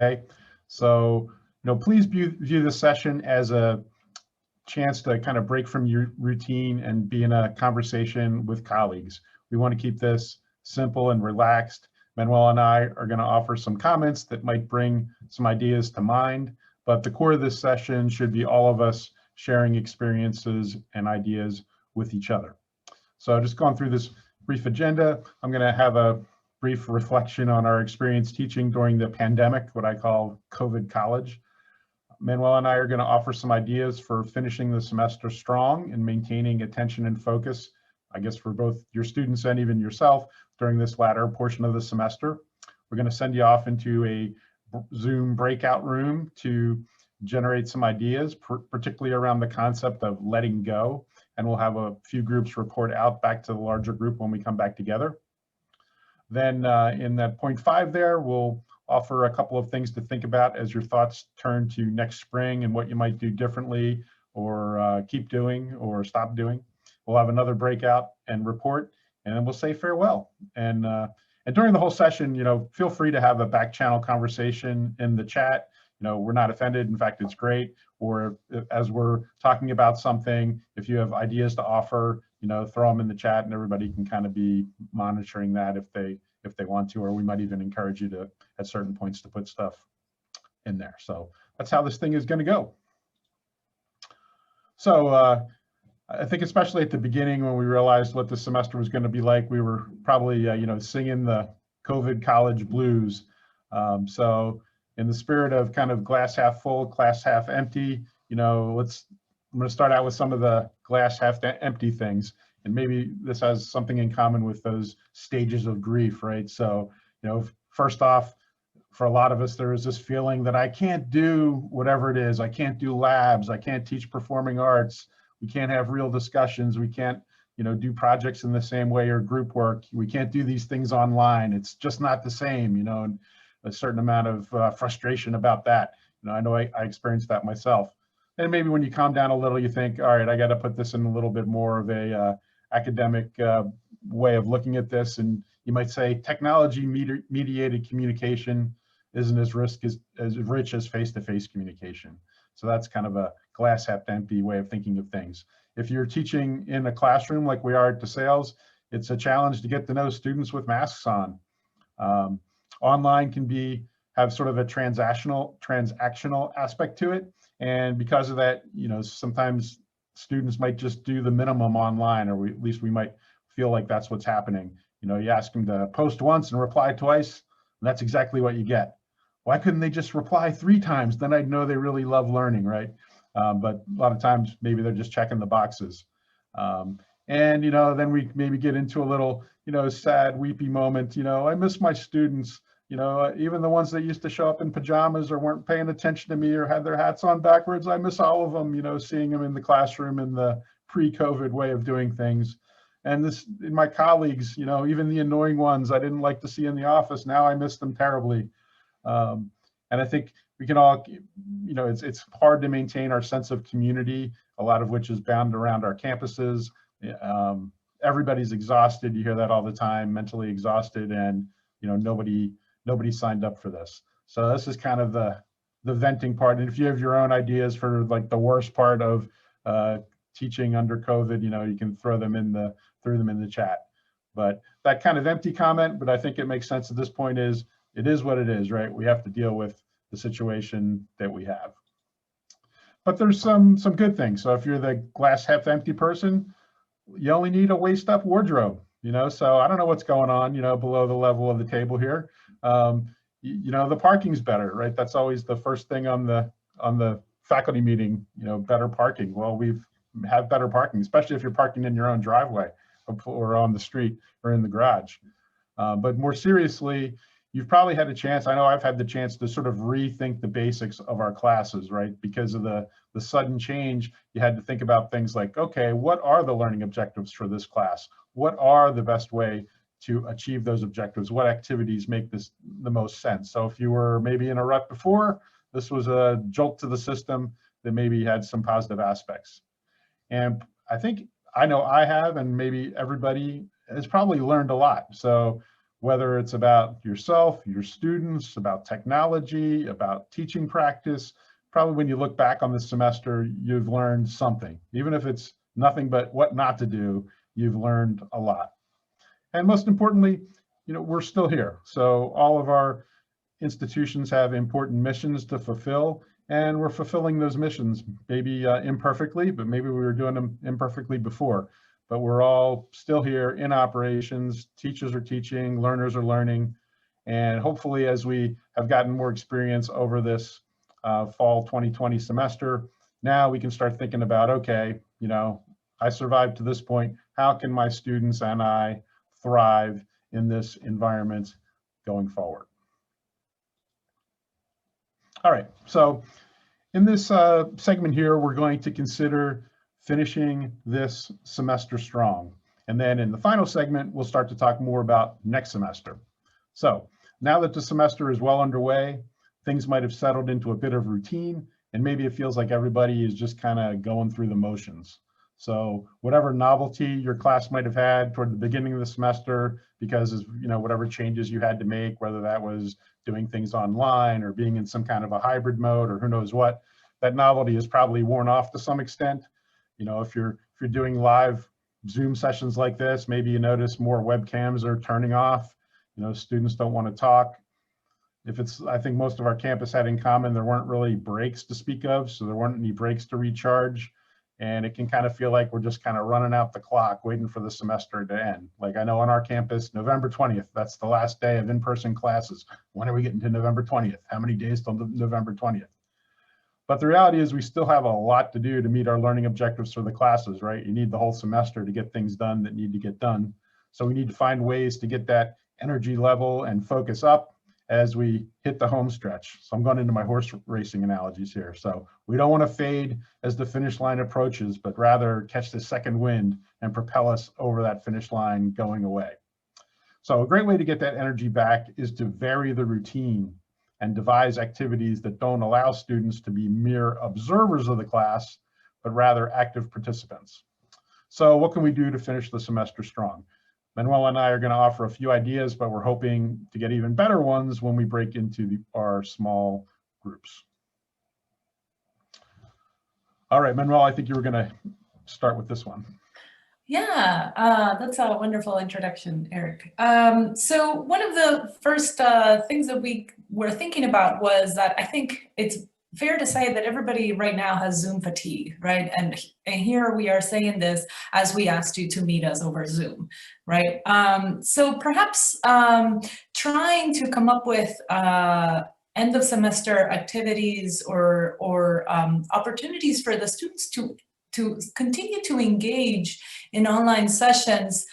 Okay, so please view this session as a chance to kind of break from your routine and be in a conversation with colleagues. We want to keep this simple and relaxed. Manuel and I are going to offer some comments that might bring some ideas to mind, but the core of this session should be all of us sharing experiences and ideas with each other. So just going through this brief agenda, I'm going to have a brief reflection on our experience teaching during the pandemic, what I call COVID college. Manuel and I are going to offer some ideas for finishing the semester strong and maintaining attention and focus, I guess, for both your students and even yourself during this latter portion of the semester. We're going to send you off into a Zoom breakout room to generate some ideas, particularly around the concept of letting go. And we'll have a few groups report out back to the larger group when we come back together. Then in that point 5 there, we'll offer a couple of things to think about as your thoughts turn to next spring and what you might do differently or keep doing or stop doing. We'll have another breakout and report, and then we'll say farewell. And during the whole session, feel free to have a back channel conversation in the chat. We're not offended. In fact, it's great. Or as we're talking about something, if you have ideas to offer, throw them in the chat, and everybody can kind of be monitoring that if they want to, or we might even encourage you to, at certain points, to put stuff in there. So that's how this thing is going to go. So I think especially at the beginning when we realized what the semester was going to be like, we were probably singing the COVID college blues. So in the spirit of kind of glass half full, glass half empty, I'm going to start out with some of the glass half empty things. And maybe this has something in common with those stages of grief, right? So, first off, for a lot of us, there is this feeling that I can't do whatever it is. I can't do labs. I can't teach performing arts. We can't have real discussions. We can't, do projects in the same way or group work. We can't do these things online. It's just not the same, and a certain amount of frustration about that. I know I experienced that myself. And maybe when you calm down a little, you think, all right, I got to put this in a little bit more of a academic way of looking at this. And you might say technology mediated communication isn't as rich as face-to-face communication. So that's kind of a glass half empty way of thinking of things. If you're teaching in a classroom like we are at DeSales, it's a challenge to get to know students with masks on. Online can have sort of a transactional aspect to it. And because of that, sometimes students might just do the minimum online, or at least we might feel like that's what's happening. You ask them to post once and reply twice, and that's exactly what you get. Why couldn't they just reply 3 times? Then I'd know they really love learning, right? But a lot of times, maybe they're just checking the boxes. And, then we maybe get into a little, sad, weepy moment. I miss my students. Even the ones that used to show up in pajamas or weren't paying attention to me or had their hats on backwards, I miss all of them, seeing them in the classroom in the pre-COVID way of doing things. And in my colleagues, even the annoying ones I didn't like to see in the office, now I miss them terribly. And I think we can all, it's hard to maintain our sense of community, a lot of which is bound around our campuses. Everybody's exhausted. You hear that all the time, mentally exhausted, and nobody signed up for this. So this is kind of the venting part. And if you have your own ideas for like the worst part of teaching under COVID, you can throw them in the chat. But that kind of empty comment, but I think it makes sense at this point, it is what it is, right? We have to deal with the situation that we have. But there's some good things. So if you're the glass half empty person, you only need a waist up wardrobe. So I don't know what's going on, below the level of the table here. The parking's better, right? That's always the first thing on the faculty meeting, better parking. Well, we've had better parking, especially if you're parking in your own driveway or on the street or in the garage. But more seriously, you've probably had a chance, I know I've had the chance to sort of rethink the basics of our classes, right? Because of the sudden change, you had to think about things like, okay, what are the learning objectives for this class? What are the best way to achieve those objectives? What activities make this the most sense? So if you were maybe in a rut before, this was a jolt to the system that maybe had some positive aspects. And I know I have, and maybe everybody has probably learned a lot. So whether it's about yourself, your students, about technology, about teaching practice. Probably when you look back on this semester, you've learned something. Even if it's nothing but what not to do, you've learned a lot. And most importantly, we're still here. So all of our institutions have important missions to fulfill, and we're fulfilling those missions, maybe imperfectly, but maybe we were doing them imperfectly before. But we're all still here in operations. Teachers are teaching, learners are learning, and hopefully as we have gotten more experience over this fall 2020 semester, now we can start thinking about, okay, I survived to this point. How can my students and I thrive in this environment going forward? All right, so in this segment here, we're going to consider finishing this semester strong. And then in the final segment, we'll start to talk more about next semester. So now that the semester is well underway, things might have settled into a bit of routine, and maybe it feels like everybody is just kind of going through the motions. So whatever novelty your class might have had toward the beginning of the semester, because of whatever changes you had to make, whether that was doing things online or being in some kind of a hybrid mode or who knows what, that novelty is probably worn off to some extent. If you're doing live Zoom sessions like this, maybe you notice more webcams are turning off. Students don't want to talk. I think most of our campus had in common, there weren't really breaks to speak of, so there weren't any breaks to recharge. And it can kind of feel like we're just kind of running out the clock, waiting for the semester to end. Like I know on our campus, November 20th, that's the last day of in-person classes. When are we getting to November 20th? How many days till November 20th? But the reality is we still have a lot to do to meet our learning objectives for the classes, right? You need the whole semester to get things done that need to get done. So we need to find ways to get that energy level and focus up as we hit the home stretch. So I'm going into my horse racing analogies here. So we don't want to fade as the finish line approaches, but rather catch the second wind and propel us over that finish line going away. So a great way to get that energy back is to vary the routine and devise activities that don't allow students to be mere observers of the class, but rather active participants. So what can we do to finish the semester strong? Manuel and I are going to offer a few ideas, but we're hoping to get even better ones when we break into our small groups. All right, Manuel, I think you were going to start with this one. Yeah, that's a wonderful introduction, Eric. So one of the first things that we were thinking about was that I think it's fair to say that everybody right now has Zoom fatigue, right? And here we are saying this as we asked you to meet us over Zoom, right? So perhaps trying to come up with end of semester activities or opportunities for the students to continue to engage in online sessions,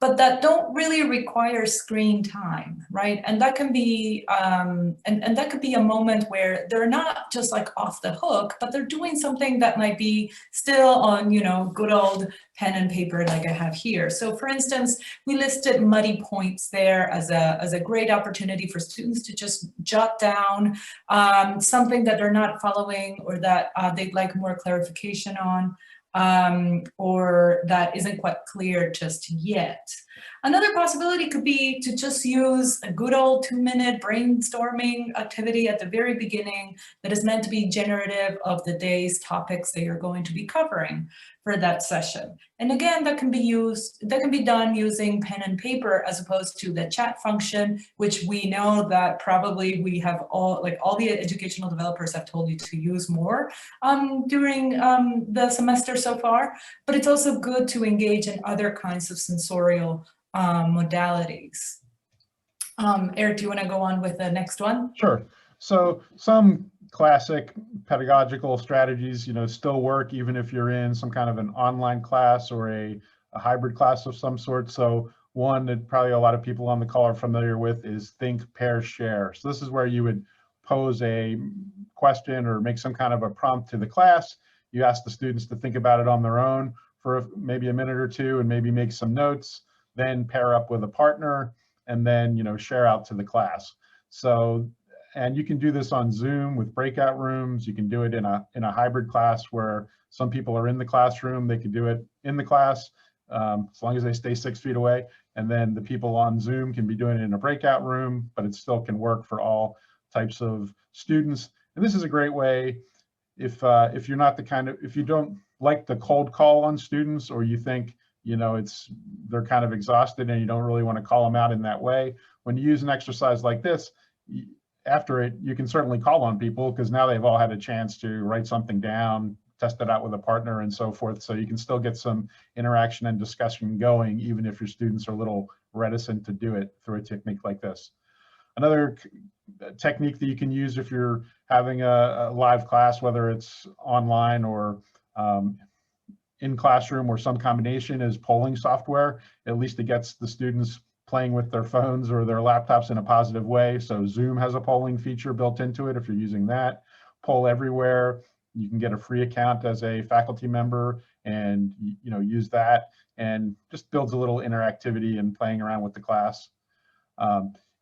but that don't really require screen time, right? And that can be, and that could be a moment where they're not just like off the hook, but they're doing something that might be still on, good old pen and paper like I have here. So for instance, we listed muddy points there as a great opportunity for students to just jot down something that they're not following or that they'd like more clarification on. Or that isn't quite clear just yet. Another possibility could be to just use a good old 2-minute brainstorming activity at the very beginning that is meant to be generative of the day's topics that you're going to be covering for that session. And again, that can be done using pen and paper as opposed to the chat function, which we know that probably we have all the educational developers have told you to use more during the semester so far, but it's also good to engage in other kinds of sensorial modalities. Eric, do you want to go on with the next one? Sure. So some classic pedagogical strategies, still work even if you're in some kind of an online class or a hybrid class of some sort. So one that probably a lot of people on the call are familiar with is think, pair, share. So this is where you would pose a question or make some kind of a prompt to the class. You ask the students to think about it on their own for maybe a minute or two and maybe make some notes, then pair up with a partner, and then share out to the class. So, and you can do this on Zoom with breakout rooms. You can do it in a hybrid class where some people are in the classroom. They can do it in the class as long as they stay 6 feet away. and then the people on Zoom can be doing it in a breakout room, but it still can work for all types of students. And this is a great way if you're not the kind of, if you don't like the cold call on students, or you think, you know, they're kind of exhausted and you don't really want to call them out in that way. When you use an exercise like this, after it, you can certainly call on people because now they've all had a chance to write something down, test it out with a partner and so forth. So you can still get some interaction and discussion going, even if your students are a little reticent to do it through a technique like this. Another technique that you can use if you're having a live class, whether it's online or in classroom or some combination, is polling software. At least it gets the students playing with their phones or their laptops in a positive way. So Zoom has a polling feature built into it if you're using that. Poll Everywhere, you can get a free account as a faculty member and use that, and just builds a little interactivity and playing around with the class.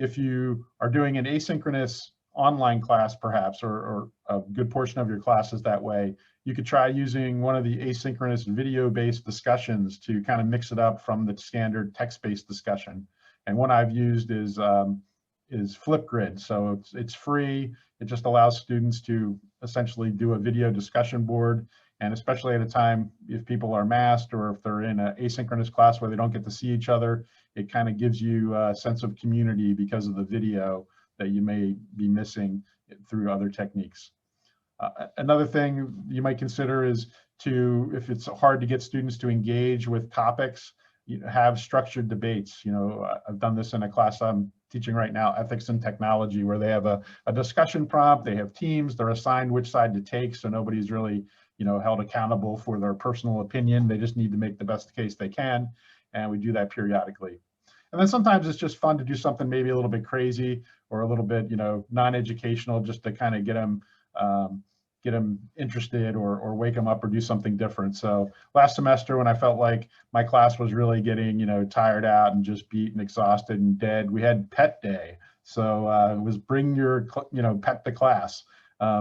If you are doing an asynchronous online class, perhaps, or a good portion of your class is that way, you could try using one of the asynchronous video-based discussions to kind of mix it up from the standard text-based discussion. And one I've used is Flipgrid. So it's free. It just allows students to essentially do a video discussion board. And especially at a time, if people are masked or if they're in an asynchronous class where they don't get to see each other, it kind of gives you a sense of community because of the video that you may be missing through other techniques. Another thing you might consider is if it's hard to get students to engage with topics, have structured debates. I've done this in a class I'm teaching right now, Ethics and Technology, where they have a discussion prompt, they have teams, they're assigned which side to take, so nobody's really held accountable for their personal opinion. They just need to make the best case they can, and we do that periodically. And then sometimes it's just fun to do something maybe a little bit crazy or a little bit non-educational, just to kind of get them interested or wake them up or do something different. So last semester, when I felt like my class was really getting tired out and just beat and exhausted and dead, we had pet day. So it was bring your pet to class.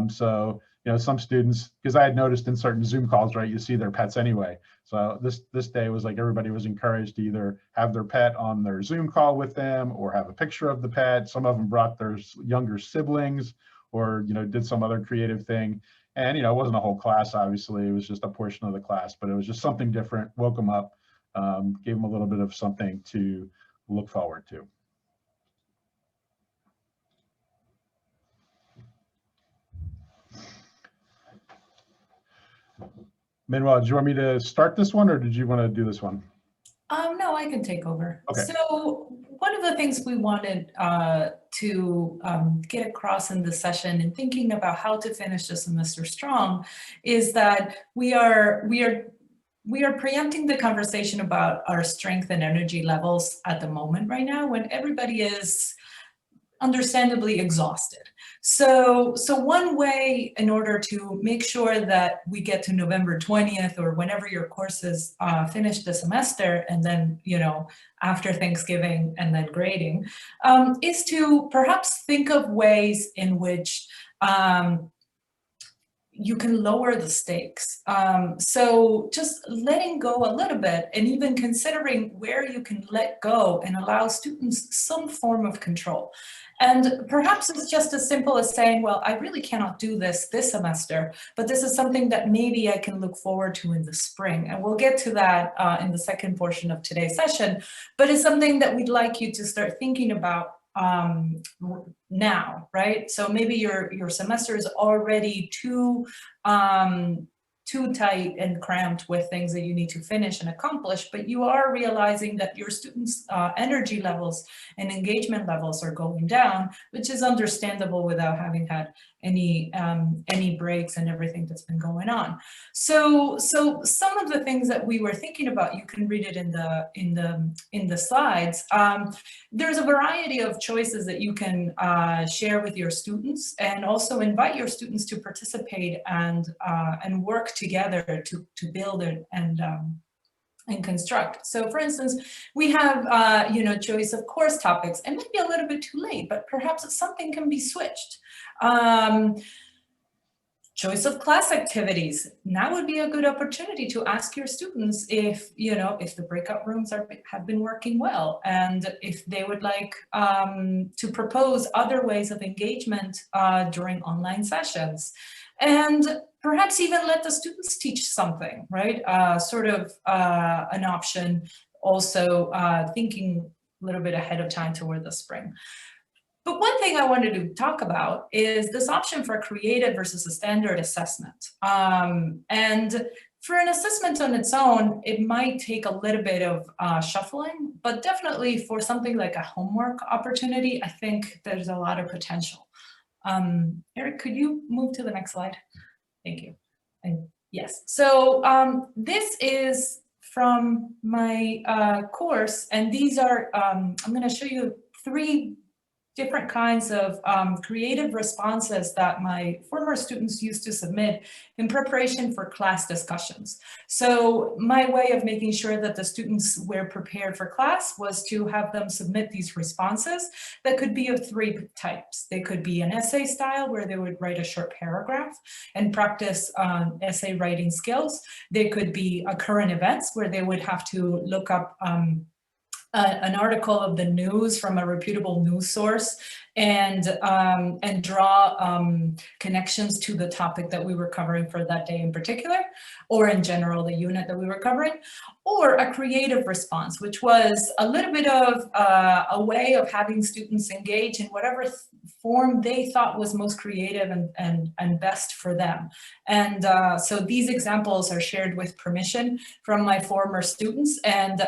So some students, because I had noticed in certain Zoom calls, right, you see their pets anyway. So this day was like everybody was encouraged to either have their pet on their Zoom call with them or have a picture of the pet. Some of them brought their younger siblings or did some other creative thing. And it wasn't a whole class, obviously. It was just a portion of the class, but it was just something different. Woke them up, gave them a little bit of something to look forward to. Manuel, do you want me to start this one, or did you want to do this one? No, I can take over. Okay. So one of the things we wanted to get across in this session in thinking about how to finish the semester strong is that we are preempting the conversation about our strength and energy levels at the moment right now, when everybody is understandably exhausted. So one way in order to make sure that we get to November 20th or whenever your courses finish the semester, and then, after Thanksgiving and then grading, is to perhaps think of ways in which you can lower the stakes. So just letting go a little bit, and even considering where you can let go and allow students some form of control. And perhaps it's just as simple as saying, well, I really cannot do this semester, but this is something that maybe I can look forward to in the spring. And we'll get to that in the second portion of today's session, but it's something that we'd like you to start thinking about now, right? So maybe your semester is already too tight and cramped with things that you need to finish and accomplish, but you are realizing that your students' energy levels and engagement levels are going down, which is understandable without having had any breaks and everything that's been going on. So some of the things that we were thinking about, you can read it in the slides. There's a variety of choices that you can share with your students, and also invite your students to participate and work together to build it and construct. So for instance, we have, choice of course topics, and maybe a little bit too late, but perhaps something can be switched. Choice of class activities. Now would be a good opportunity to ask your students if, if the breakout rooms have been working well, and if they would like to propose other ways of engagement during online sessions. And perhaps even let the students teach something, right? Sort of an option, also thinking a little bit ahead of time toward the spring. But one thing I wanted to talk about is this option for creative versus a standard assessment. And for an assessment on its own, it might take a little bit of shuffling, but definitely for something like a homework opportunity, I think there's a lot of potential. Eric, could you move to the next slide? Thank you. And yes, so this is from my course, and these are, I'm going to show you 3 different kinds of creative responses that my former students used to submit in preparation for class discussions. So my way of making sure that the students were prepared for class was to have them submit these responses that could be of 3 types. They could be an essay style, where they would write a short paragraph and practice essay writing skills. They could be a current events, where they would have to look up an article of the news from a reputable news source and draw connections to the topic that we were covering for that day in particular, or in general, the unit that we were covering, or a creative response, which was a little bit of a way of having students engage in whatever form they thought was most creative and best for them. And so these examples are shared with permission from my former students, and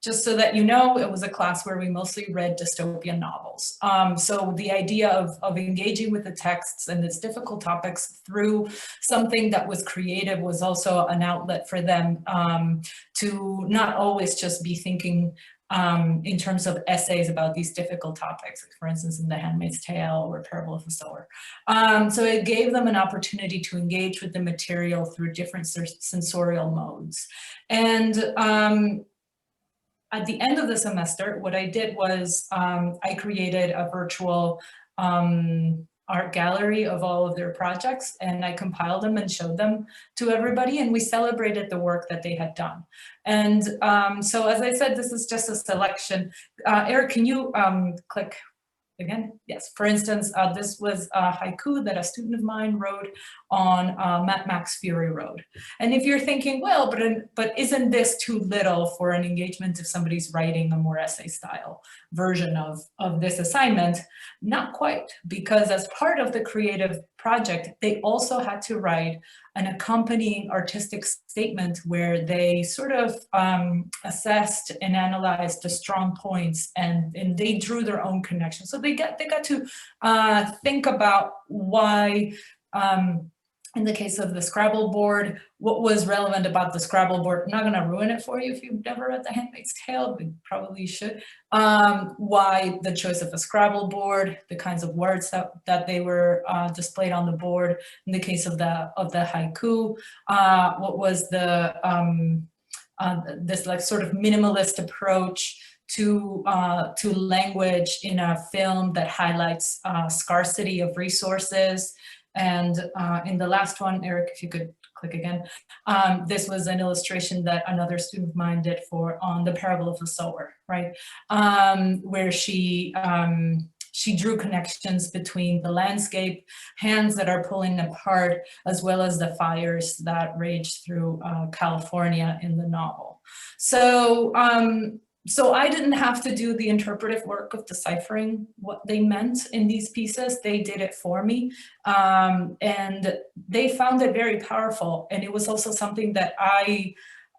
just so that you know, it was a class where we mostly read dystopian novels. So the idea of engaging with the texts and its difficult topics through something that was creative was also an outlet for them to not always just be thinking in terms of essays about these difficult topics, like for instance, in The Handmaid's Tale or Parable of the Sower. So it gave them an opportunity to engage with the material through different sensorial modes. And at the end of the semester, what I did was I created a virtual art gallery of all of their projects, and I compiled them and showed them to everybody, and we celebrated the work that they had done. And so, as I said, this is just a selection. Eric, can you click again? Yes, for instance, this was a haiku that a student of mine wrote on Mad Max Fury Road. And if you're thinking, well, but isn't this too little for an engagement if somebody's writing a more essay style version of this assignment? Not quite, because as part of the creative project, they also had to write an accompanying artistic statement where they sort of assessed and analyzed the strong points, and they drew their own connection. So they got to think about why, in the case of the Scrabble board, what was relevant about the Scrabble board. I'm not going to ruin it for you if you've never read The Handmaid's Tale, but you probably should. Why the choice of a Scrabble board, the kinds of words that they were displayed on the board. In the case of the haiku, what was the this like sort of minimalist approach to language in a film that highlights scarcity of resources. And in the last one, Eric, if you could click again, this was an illustration that another student of mine did on the Parable of the Sower, right? Where she drew connections between the landscape, hands that are pulling apart, as well as the fires that raged through California in the novel. So, so I didn't have to do the interpretive work of deciphering what they meant in these pieces. They did it for me, and they found it very powerful. And it was also something that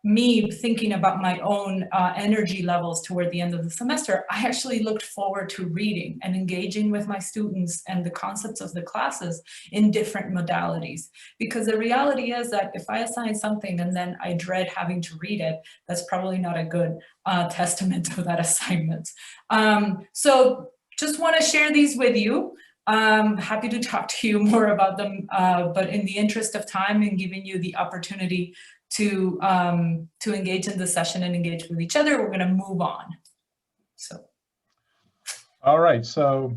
me thinking about my own energy levels toward the end of the semester, I actually looked forward to reading and engaging with my students and the concepts of the classes in different modalities. Because the reality is that if I assign something and then I dread having to read it, that's probably not a good testament of that assignment. So just want to share these with you. Happy to talk to you more about them, but in the interest of time and giving you the opportunity to engage in the session and engage with each other, we're going to move on. So, all right. So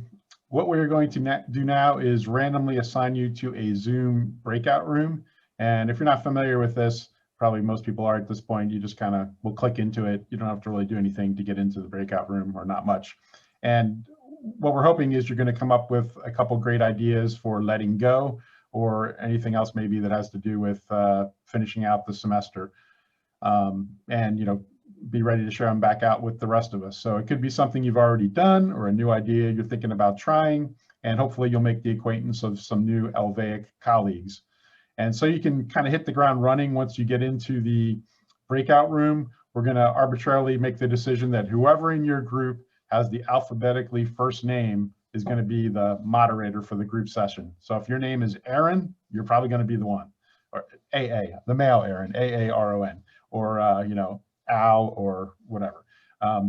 what we're going to do now is randomly assign you to a Zoom breakout room. And if you're not familiar with this, probably most people are at this point, you just kind of will click into it. You don't have to really do anything to get into the breakout room, or not much. And what we're hoping is you're going to come up with a couple great ideas for letting go, or anything else maybe that has to do with finishing out the semester. And be ready to share them back out with the rest of us. So it could be something you've already done, or a new idea you're thinking about trying, and hopefully you'll make the acquaintance of some new LVAIC colleagues. And so you can kind of hit the ground running once you get into the breakout room. We're going to arbitrarily make the decision that whoever in your group has the alphabetically first name is going to be the moderator for the group session. So if your name is Aaron, you're probably going to be the one, or AA, the male Aaron, AARON, or Al, or whatever. And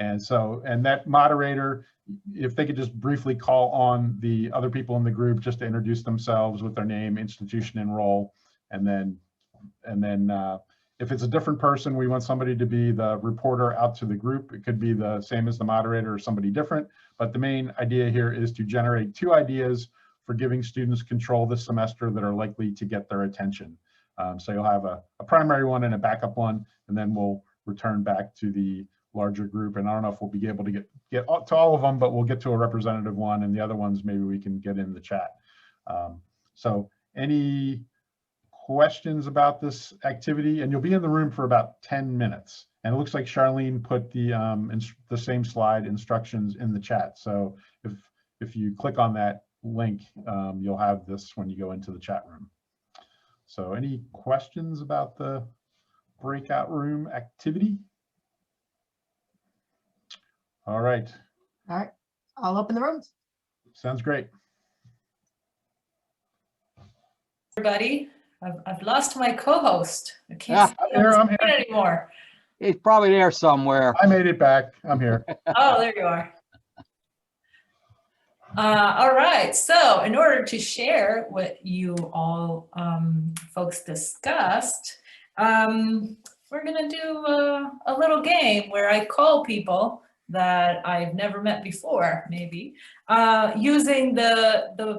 that moderator, if they could just briefly call on the other people in the group just to introduce themselves with their name, institution, and role. And then if it's a different person, we want somebody to be the reporter out to the group. It could be the same as the moderator or somebody different. But the main idea here is to generate 2 ideas for giving students control this semester that are likely to get their attention. So you'll have a primary one and a backup one, and then we'll return back to the larger group. And I don't know if we'll be able to get to all of them, but we'll get to a representative one, and the other ones maybe we can get in the chat. So any questions about this activity? And you'll be in the room for about 10 minutes. And it looks like Charlene put the same slide instructions in the chat. So if you click on that link, you'll have this when you go into the chat room. So any questions about the breakout room activity? All right. All right, I'll open the rooms. Sounds great. Everybody, I've lost my co-host. I can't see I'm here. anymore. He's probably there somewhere. I made it back. I'm here. Oh, there you are. All right, so in order to share what you all folks discussed, we're gonna do a little game where I call people that I've never met before, maybe, using the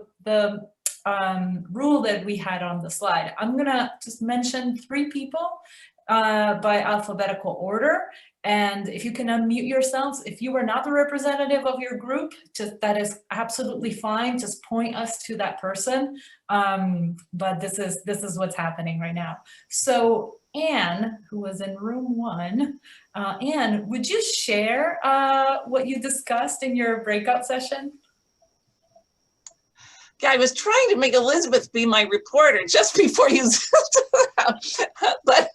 rule that we had on the slide. I'm gonna just mention 3 people by alphabetical order. And if you can unmute yourselves, if you are not the representative of your group, that is absolutely fine. Just point us to that person. But this is what's happening right now. So Anne, who was in room 1, Anne, would you share what you discussed in your breakout session? Yeah, I was trying to make Elizabeth be my reporter just before you but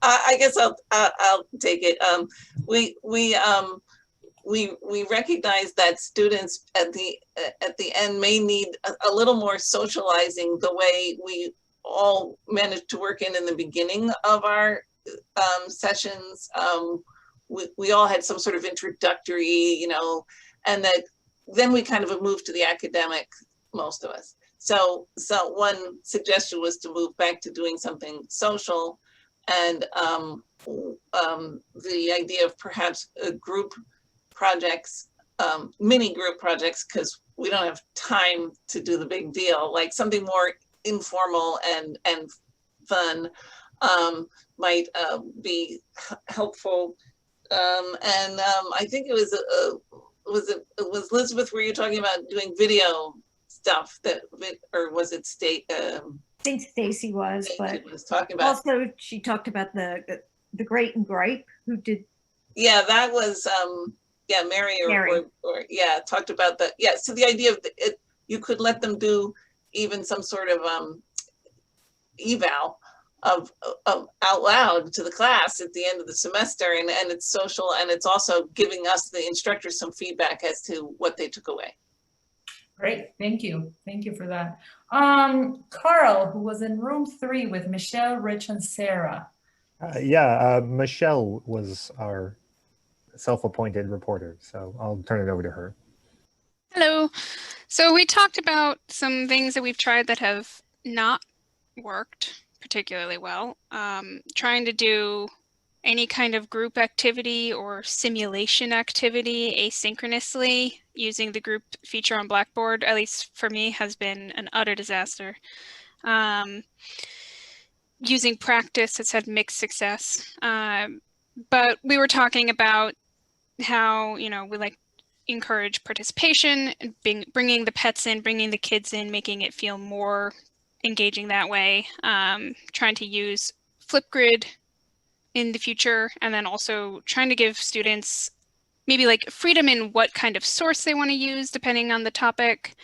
I guess I'll take it. We recognize that students at the end may need a little more socializing the way we all managed to work in the beginning of our sessions. We all had some sort of introductory, and that then we kind of moved to the academic, most of us. So one suggestion was to move back to doing something social, and the idea of perhaps group projects, mini group projects, because we don't have time to do the big deal, like something more informal and fun might be helpful. And I think it was Elizabeth, were you talking about doing video stuff or was it I think Stacy was, but was talking about. Also she talked about the Great and Gripe, who did. Yeah, that was yeah, Mary or yeah, talked about that. Yeah, so the idea of it, you could let them do even some sort of eval of out loud to the class at the end of the semester, and it's social, and it's also giving us, the instructors, some feedback as to what they took away. Great, thank you for that. Carl, who was in room 3 with Michelle, Rich, and Sarah. Michelle was our self-appointed reporter, so I'll turn it over to her. Hello. So we talked about some things that we've tried that have not worked particularly well. Trying to do any kind of group activity or simulation activity asynchronously using the group feature on Blackboard, at least for me, has been an utter disaster. Using practice, it's had mixed success. But we were talking about how, you know, we like encourage participation, bringing the pets in, bringing the kids in, making it feel more engaging that way. Trying to use Flipgrid in the future, and then also trying to give students maybe like freedom in what kind of source they want to use depending on the topic.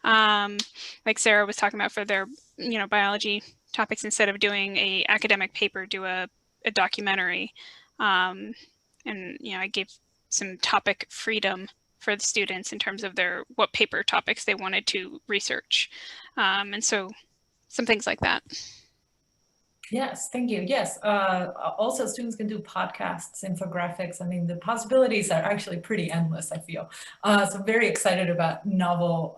Like Sarah was talking about for their, you know, biology topics, instead of doing a academic paper, do a documentary. And, you know, I gave some topic freedom for the students in terms of their what paper topics they wanted to research. And so some things like that. Yes, thank you. Yes, also students can do podcasts, infographics. I mean, the possibilities are actually pretty endless, I feel. So I'm very excited about novel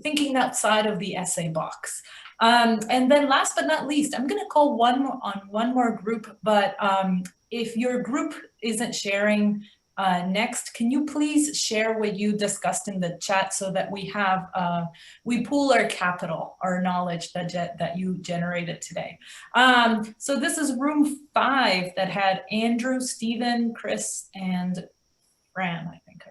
thinking outside of the essay box. And then last but not least, I'm gonna call one more group, but if your group isn't sharing next, can you please share what you discussed in the chat so that we have, we pool our capital, our knowledge that you generated today. So this is room 5 that had Andrew, Stephen, Chris, and Fran, I think.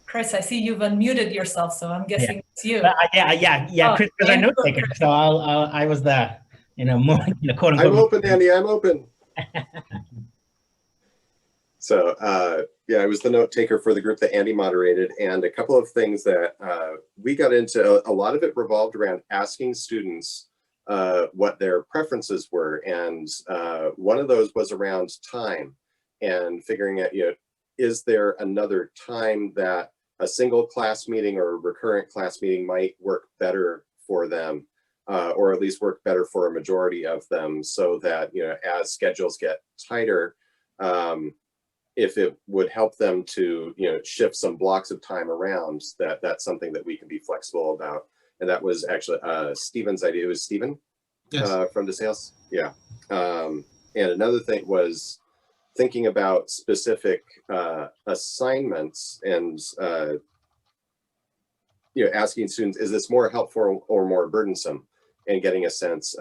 Chris, I see you've unmuted yourself, so I'm guessing it's you. Yeah. Oh, Chris was our note taker, so I was the, more, quote unquote. I'm open, Andy. I'm open. So yeah, I was the note taker for the group that Andy moderated, and a couple of things that we got into. A lot of it revolved around asking students what their preferences were, and one of those was around time and figuring out, is there another time that a single class meeting or a recurrent class meeting might work better for them, or at least work better for a majority of them, so that, as schedules get tighter, if it would help them to, shift some blocks of time around, that's something that we can be flexible about. And that was actually Stephen's idea. It was Stephen, yes, from DeSales. Yeah. And another thing was thinking about specific assignments and asking students, is this more helpful or more burdensome, and getting a sense,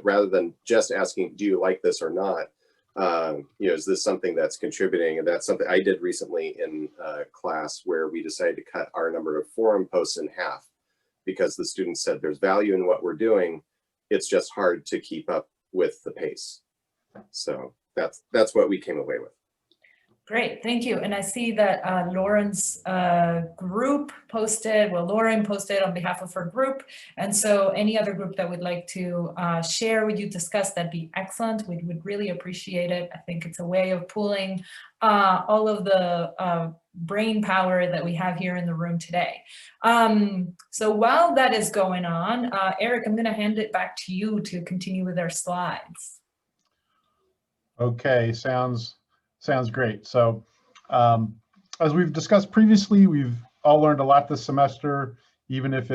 rather than just asking, do you like this or not, is this something that's contributing? And that's something I did recently in class, where we decided to cut our number of forum posts in half, because the students said there's value in what we're doing, it's just hard to keep up with the pace. So that's what we came away with. Great, thank you. And I see that Lauren's group posted, Lauren posted on behalf of her group. And so any other group that would like to share what you discussed, that'd be excellent. We would really appreciate it. I think it's a way of pooling all of the brain power that we have here in the room today. So while that is going on, Eric, I'm gonna hand it back to you to continue with our slides. Okay, sounds great. So as we've discussed previously, we've all learned a lot this semester, even if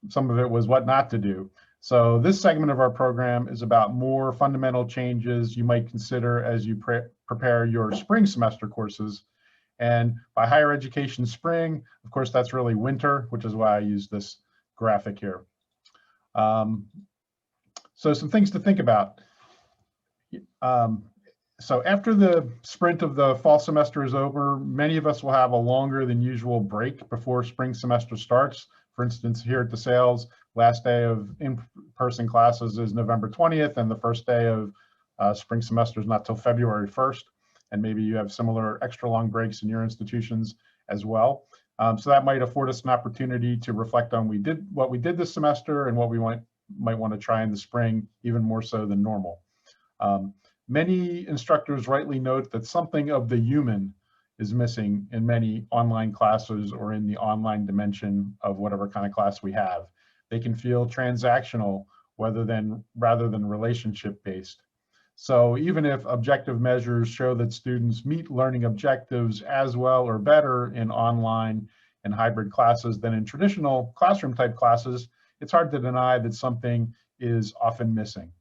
some of it was what not to do. So this segment of our program is about more fundamental changes you might consider as you prepare your spring semester courses. And by higher education spring, of course, that's really winter, which is why I use this graphic here. So some things to think about. So after the sprint of the fall semester is over, many of us will have a longer than usual break before spring semester starts. For instance, here at DeSales, last day of in-person classes is November 20th, and the first day of spring semester is not till February 1st. And maybe you have similar extra long breaks in your institutions as well. So that might afford us an opportunity to reflect on what we did this semester and what we might want to try in the spring, even more so than normal. Many instructors rightly note that something of the human is missing in many online classes or in the online dimension of whatever kind of class we have. They can feel transactional rather than relationship based. So even if objective measures show that students meet learning objectives as well or better in online, in hybrid classes than in traditional classroom type classes, it's hard to deny that something is often missing.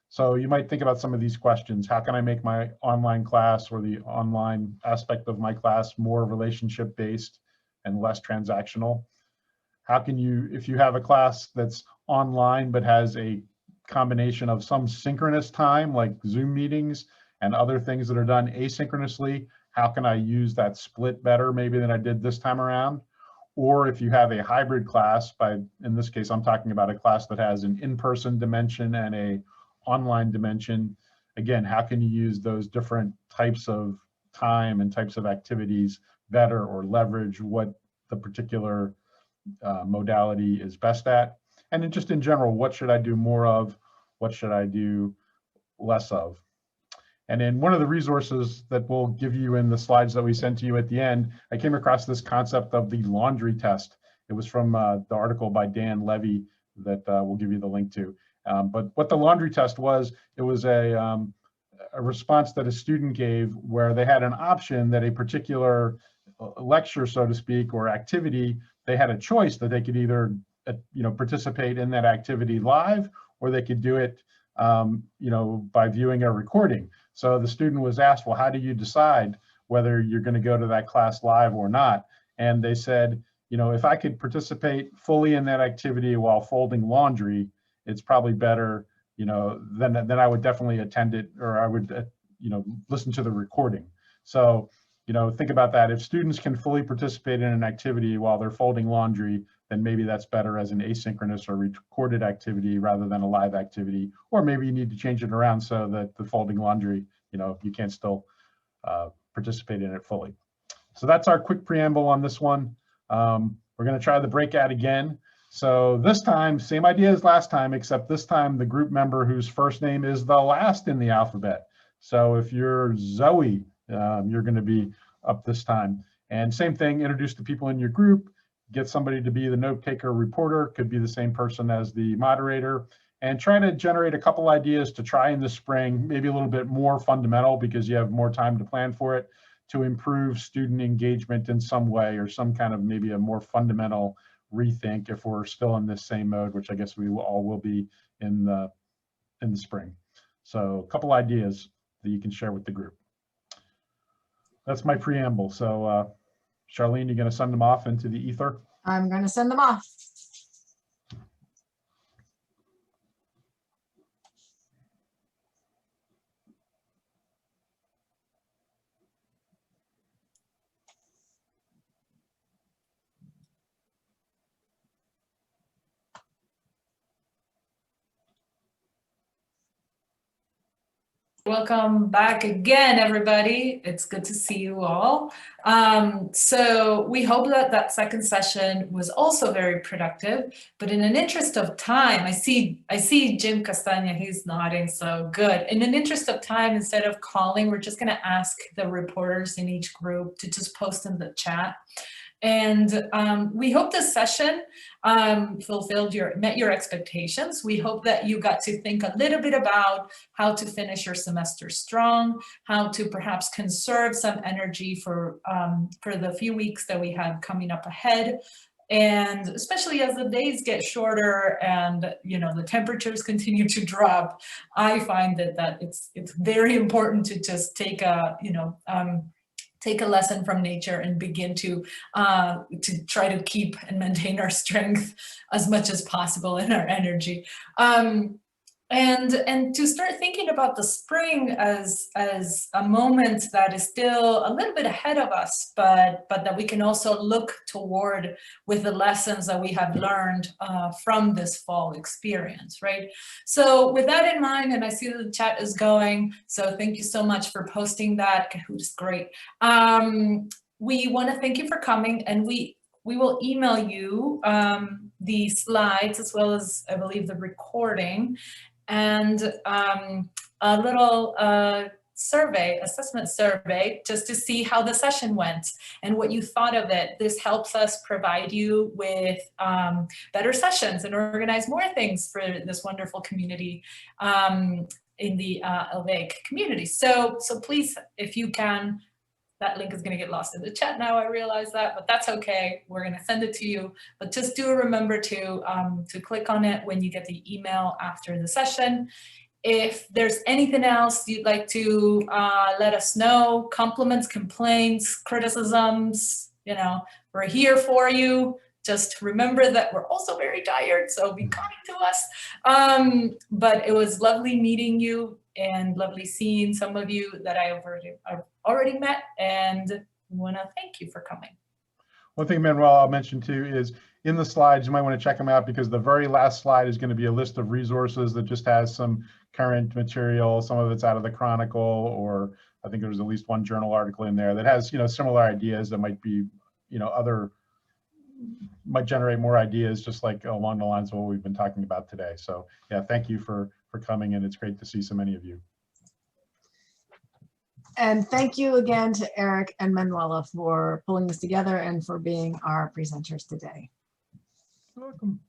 So you might think about some of these questions. How can I make my online class or the online aspect of my class more relationship based and less transactional? How can you, if you have a class that's online but has a combination of some synchronous time like Zoom meetings and other things that are done asynchronously, how can I use that split better maybe than I did this time around? Or if you have a hybrid class, in this case, I'm talking about a class that has an in-person dimension and a online dimension. Again, how can you use those different types of time and types of activities better, or leverage what the particular modality is best at? And then just in general, what should I do more of? What should I do less of? And in one of the resources that we'll give you in the slides that we sent to you at the end, I came across this concept of the laundry test. It was from the article by Dan Levy that we'll give you the link to. But what the laundry test was, it was a response that a student gave where they had an option that a particular lecture, so to speak, or activity, they had a choice that they could either participate in that activity live, or they could do it by viewing a recording. So the student was asked, well, how do you decide whether you're going to go to that class live or not? And they said, if I could participate fully in that activity while folding laundry, it's probably better, then I would definitely attend it, or I would, listen to the recording. So, think about that. If students can fully participate in an activity while they're folding laundry, then maybe that's better as an asynchronous or recorded activity rather than a live activity. Or maybe you need to change it around so that the folding laundry, you can still participate in it fully. So that's our quick preamble on this one. We're going to try the breakout again. So this time, same idea as last time, except this time the group member whose first name is the last in the alphabet. So if you're Zoe, you're going to be up this time. And same thing, introduce the people in your group, get somebody to be the note taker reporter, could be the same person as the moderator, and try to generate a couple ideas to try in the spring, maybe a little bit more fundamental because you have more time to plan for it, to improve student engagement in some way, or some kind of maybe a more fundamental rethink if we're still in this same mode, which I guess we all will be in the spring. So a couple ideas that you can share with the group. That's my preamble. So Charlene, you're going to send them off into the ether? I'm going to send them off. Welcome back again, everybody. It's good to see you all. So we hope that that second session was also very productive, but in an interest of time, I see Jim Castagna, he's nodding, so good. In an interest of time, instead of calling, we're just gonna ask the reporters in each group to just post in the chat. And we hope this session met your expectations. We hope that you got to think a little bit about how to finish your semester strong, how to perhaps conserve some energy for the few weeks that we have coming up ahead. And especially as the days get shorter and the temperatures continue to drop, I find that it's very important to just take a take a lesson from nature and begin to try to keep and maintain our strength as much as possible in our energy. And to start thinking about the spring as a moment that is still a little bit ahead of us, but that we can also look toward with the lessons that we have learned from this fall experience, right? So with that in mind, and I see that the chat is going, so thank you so much for posting that. Kahoot is great. We want to thank you for coming, and we will email you the slides as well as, I believe, the recording, and a little assessment survey, just to see how the session went and what you thought of it. This helps us provide you with better sessions and organize more things for this wonderful community in the LVAIC community. So please, if you can, That link is going to get lost in the chat now, I realize that, but that's okay. We're going to send it to you. But just do remember to click on it when you get the email after the session. If there's anything else you'd like to let us know, compliments, complaints, criticisms, you know, we're here for you. Just remember that we're also very tired, so be kind to us. But it was lovely meeting you and lovely seeing some of you that I've already met, and want to thank you for coming. One thing, Manuel, I'll mention too is in the slides, you might want to check them out because the very last slide is going to be a list of resources that just has some current material. Some of it's out of the Chronicle, or I think there's at least one journal article in there that has, you know, similar ideas that might be, you know, might generate more ideas just like along the lines of what we've been talking about today. So yeah, thank you for coming, and it's great to see so many of you. And thank you again to Eric and Manuela for pulling this together and for being our presenters today. You're welcome.